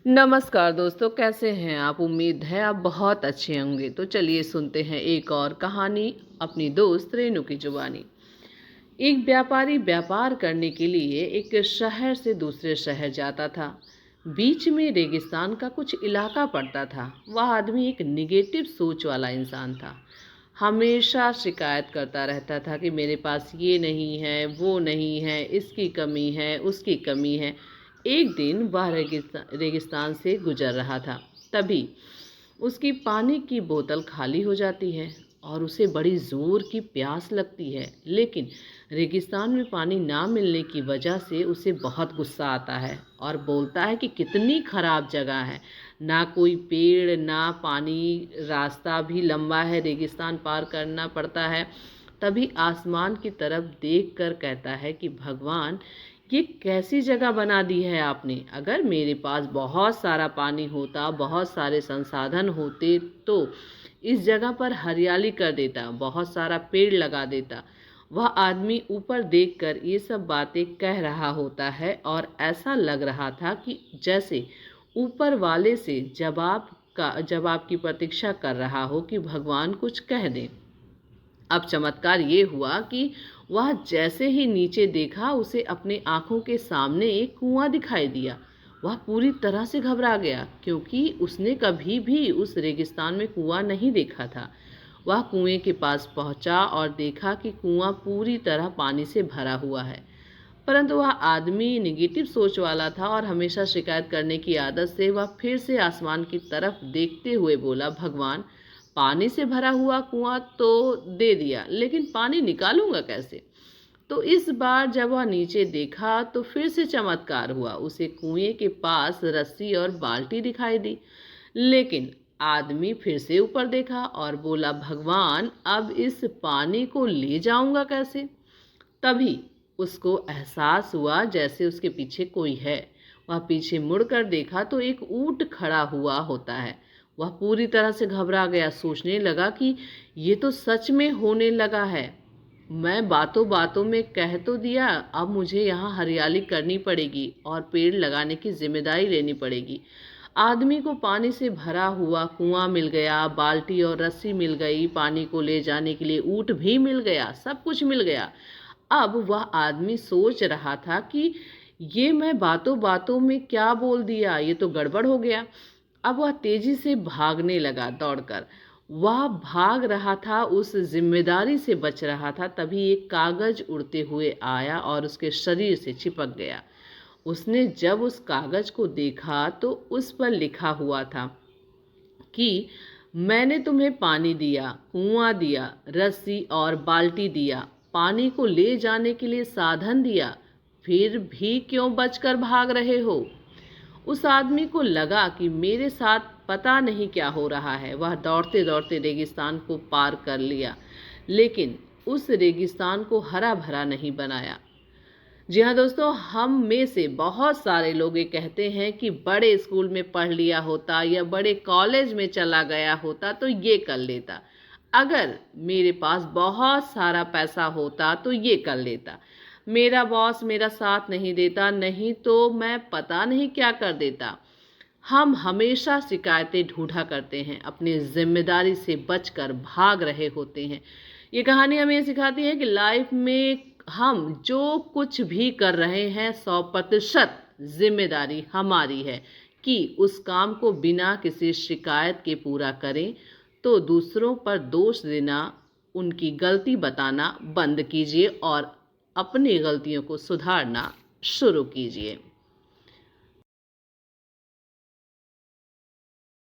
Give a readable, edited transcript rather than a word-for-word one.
नमस्कार दोस्तों, कैसे हैं आप? उम्मीद है आप बहुत अच्छे होंगे। तो चलिए सुनते हैं एक और कहानी अपनी दोस्त रेनू की जुबानी। एक व्यापारी व्यापार करने के लिए एक शहर से दूसरे शहर जाता था। बीच में रेगिस्तान का कुछ इलाका पड़ता था। वह आदमी एक निगेटिव सोच वाला इंसान था। हमेशा शिकायत करता रहता था कि मेरे पास ये नहीं है, वो नहीं है, इसकी कमी है, उसकी कमी है। एक दिन वह रेगिस्तान से गुजर रहा था। तभी उसकी पानी की बोतल खाली हो जाती है और उसे बड़ी ज़ोर की प्यास लगती है। लेकिन रेगिस्तान में पानी ना मिलने की वजह से उसे बहुत गुस्सा आता है और बोलता है कि कितनी ख़राब जगह है, ना कोई पेड़ ना पानी, रास्ता भी लंबा है, रेगिस्तान पार करना पड़ता है। तभी आसमान की तरफ देखकर कहता है कि भगवान, ये कैसी जगह बना दी है आपने। अगर मेरे पास बहुत सारा पानी होता, बहुत सारे संसाधन होते तो इस जगह पर हरियाली कर देता, बहुत सारा पेड़ लगा देता। वह आदमी ऊपर देखकर ये सब बातें कह रहा होता है और ऐसा लग रहा था कि जैसे ऊपर वाले से जवाब की प्रतीक्षा कर रहा हो कि भगवान कुछ कह दें। अब चमत्कार ये हुआ कि वह जैसे ही नीचे देखा, उसे अपने आंखों के सामने एक कुआं दिखाई दिया। वह पूरी तरह से घबरा गया क्योंकि उसने कभी भी उस रेगिस्तान में कुआं नहीं देखा था। वह कुएं के पास पहुंचा और देखा कि कुआं पूरी तरह पानी से भरा हुआ है। परंतु वह आदमी निगेटिव सोच वाला था और हमेशा शिकायत करने की आदत से वह फिर से आसमान की तरफ देखते हुए बोला, भगवान, पानी से भरा हुआ कुआं तो दे दिया, लेकिन पानी निकालूंगा कैसे? तो इस बार जब वह नीचे देखा तो फिर से चमत्कार हुआ। उसे कुएं के पास रस्सी और बाल्टी दिखाई दी। लेकिन आदमी फिर से ऊपर देखा और बोला, भगवान, अब इस पानी को ले जाऊंगा कैसे? तभी उसको एहसास हुआ जैसे उसके पीछे कोई है। वह पीछे मुड़कर देखा तो एक ऊंट खड़ा हुआ होता है। वह पूरी तरह से घबरा गया, सोचने लगा कि ये तो सच में होने लगा है। मैं बातों बातों में कह तो दिया, अब मुझे यहाँ हरियाली करनी पड़ेगी और पेड़ लगाने की जिम्मेदारी लेनी पड़ेगी। आदमी को पानी से भरा हुआ कुआं मिल गया, बाल्टी और रस्सी मिल गई, पानी को ले जाने के लिए ऊंट भी मिल गया, सब कुछ मिल गया। अब वह आदमी सोच रहा था कि ये मैं बातों बातों में क्या बोल दिया, ये तो गड़बड़ हो गया। अब वह तेजी से भागने लगा, दौड़कर वह भाग रहा था, उस जिम्मेदारी से बच रहा था। तभी एक कागज उड़ते हुए आया और उसके शरीर से चिपक गया। उसने जब उस कागज को देखा तो उस पर लिखा हुआ था कि मैंने तुम्हें पानी दिया, कुआं दिया, रस्सी और बाल्टी दिया, पानी को ले जाने के लिए साधन दिया, फिर भी क्यों बचकर भाग रहे हो? उस आदमी को लगा कि मेरे साथ पता नहीं क्या हो रहा है। वह दौड़ते दौड़ते रेगिस्तान को पार कर लिया, लेकिन उस रेगिस्तान को हरा भरा नहीं बनाया। जी हाँ दोस्तों, हम में से बहुत सारे लोग ये कहते हैं कि बड़े स्कूल में पढ़ लिया होता या बड़े कॉलेज में चला गया होता तो ये कर लेता, अगर मेरे पास बहुत सारा पैसा होता तो ये कर लेता, मेरा बॉस मेरा साथ नहीं देता, नहीं तो मैं पता नहीं क्या कर देता। हम हमेशा शिकायतें ढूंढा करते हैं, अपनी जिम्मेदारी से बचकर भाग रहे होते हैं। ये कहानी हमें ये सिखाती है कि लाइफ में हम जो कुछ भी कर रहे हैं 100% जिम्मेदारी हमारी है कि उस काम को बिना किसी शिकायत के पूरा करें। तो दूसरों पर दोष देना, उनकी गलती बताना बंद कीजिए और अपनी गलतियों को सुधारना शुरू कीजिए।